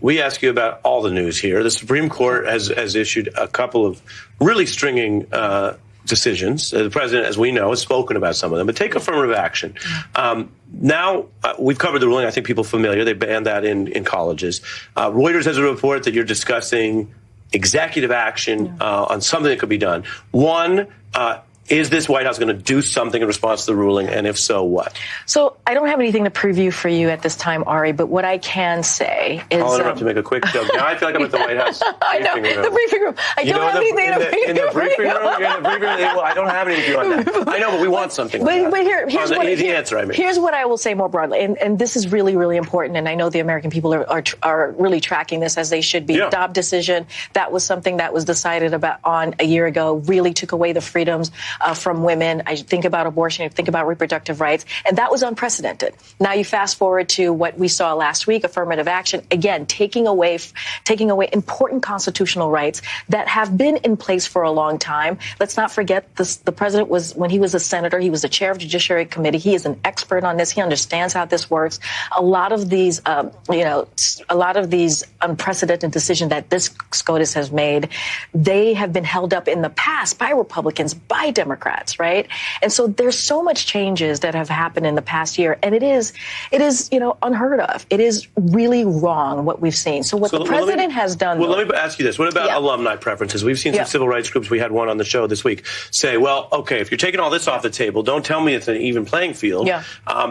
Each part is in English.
We ask you about all the news here. The Supreme Court has issued a couple of really stringing decisions. The president, as we know, has spoken about some of them. But take affirmative action. Now, we've covered the ruling. I think people are familiar. They banned that in colleges. Reuters has a report that you're discussing executive action on something that could be done. One, is this White House going to do something in response to the ruling? And if so, what? So I don't have anything to preview for you at this time, Ari, but what I can say is... I'll interrupt to make a quick joke. Now I feel like I'm at the White House I know, the briefing room. I don't have anything to preview. In the briefing room? You're in the briefing room? Well, I don't have anything on that. I know, but we want something. But here's the answer, I mean. Here's what I will say more broadly, and this is really, really important, and I know the American people are really tracking this as they should be. Dobbs decision, that was something that was decided on a year ago, really took away the freedoms from women. I think about abortion, I think about reproductive rights, and that was unprecedented. Now you fast forward to what we saw last week, affirmative action, again, taking away important constitutional rights that have been in place for a long time. Let's not forget the president when he was a senator, he was the chair of the Judiciary Committee. He is an expert on this. He understands how this works. A lot of these unprecedented decisions that this SCOTUS has made, they have been held up in the past by Republicans, by Democrats, right? And so there's so much changes that have happened in the past year, and it is unheard of. It is really wrong what we've seen. So the president has done. Well, let me ask you this: what about alumni preferences? We've seen some civil rights groups. We had one on the show this week say, "Well, okay, if you're taking all this off the table, don't tell me it's an even playing field,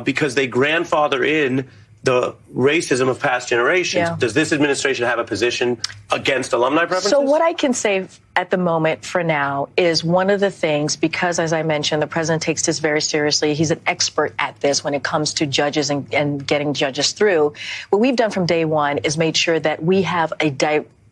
because they grandfather in the racism of past generations." Does this administration have a position against alumni preferences? So what I can say at the moment for now is one of the things, because as I mentioned, the president takes this very seriously. He's an expert at this when it comes to judges and getting judges through. What we've done from day one is made sure that we have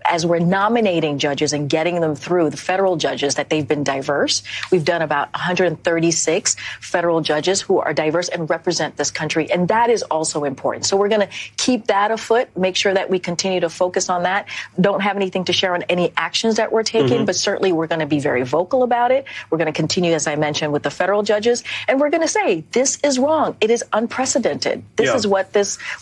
as we're nominating judges and getting them through, the federal judges, that they've been diverse. We've done about 136 federal judges who are diverse and represent this country, and that is also important. So we're going to keep that afoot, make sure that we continue to focus on that. Don't have anything to share on any actions that we're taking, but certainly we're going to be very vocal about it. We're going to continue, as I mentioned, with the federal judges, and we're going to say, this is wrong. It is unprecedented. This is what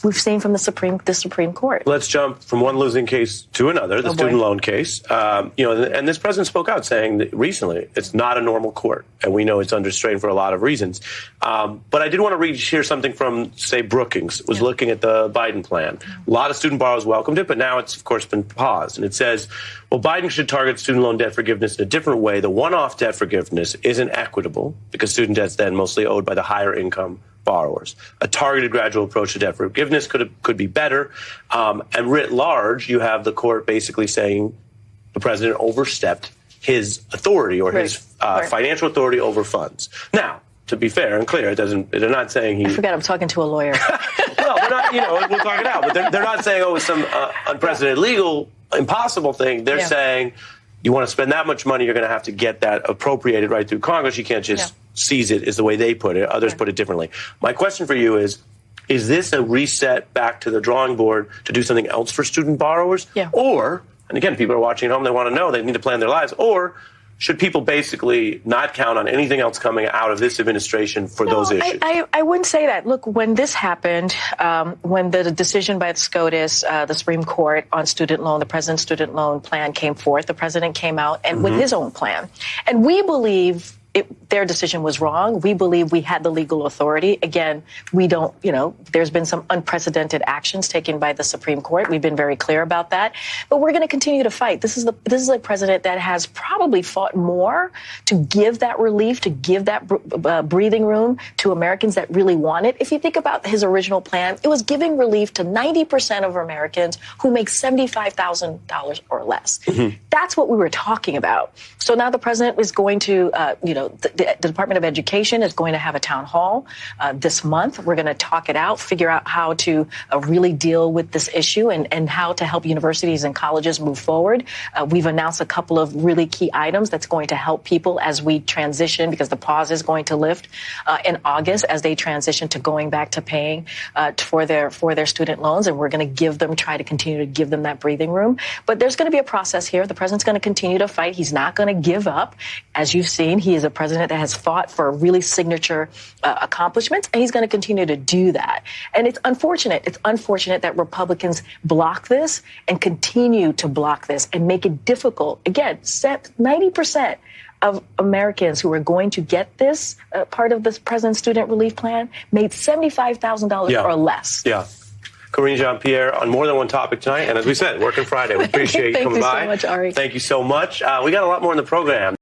we've seen from the Supreme Court. Let's jump from one losing case to another. The student loan case, and this president spoke out saying that recently it's not a normal court, and we know it's under strain for a lot of reasons. But I did want to hear something from, say, Brookings was looking at the Biden plan. A lot of student borrowers welcomed it, but now it's, of course, been paused. And it says, well, Biden should target student loan debt forgiveness in a different way. The one-off debt forgiveness isn't equitable because student debt's then mostly owed by the higher income borrowers. A targeted gradual approach to debt forgiveness could be better. And writ large, you have the court basically saying the president overstepped his authority or his financial authority over funds. Now, to be fair and clear, they're not saying I forgot I'm talking to a lawyer. Well, they're not, we'll talk it out. But they're not saying, it's some unprecedented legal impossible thing. They're saying you want to spend that much money, you're going to have to get that appropriated right through Congress. You can't just seize it, is the way they put it. Others put it differently. My question for you is this a reset back to the drawing board to do something else for student borrowers? Or, and again, people are watching at home, they want to know, they need to plan their lives, or should people basically not count on anything else coming out of this administration for those issues? I wouldn't say that. Look, when this happened, when the decision by the SCOTUS, the Supreme Court on student loan, the president's student loan plan came forth, the president came out and with his own plan. And we believe their decision was wrong. We believe we had the legal authority. Again, we don't, there's been some unprecedented actions taken by the Supreme Court. We've been very clear about that. But we're going to continue to fight. This is a president that has probably fought more to give that relief, to give that breathing room to Americans that really want it. If you think about his original plan, it was giving relief to 90% of Americans who make $75,000 or less. That's what we were talking about. So now the president is going to, the Department of Education is going to have a town hall this month. We're going to talk it out, figure out how to really deal with this issue and how to help universities and colleges move forward. We've announced a couple of really key items that's going to help people as we transition, because the pause is going to lift in August as they transition to going back to paying for their student loans. And we're going to try to continue to give them that breathing room. But there's going to be a process here. The president's going to continue to fight. He's not going to give up. As you've seen, he is a president that has fought for really signature accomplishments, and he's going to continue to do that. And it's unfortunate. It's unfortunate that Republicans block this and continue to block this and make it difficult. Again, 90% of Americans who are going to get this part of this President's Student Relief Plan made $75,000 or less. Yeah. Karine Jean-Pierre on more than one topic tonight. And as we said, Working Friday. We appreciate you coming by. Thank you so much, Ari. Thank you so much. We got a lot more in the program.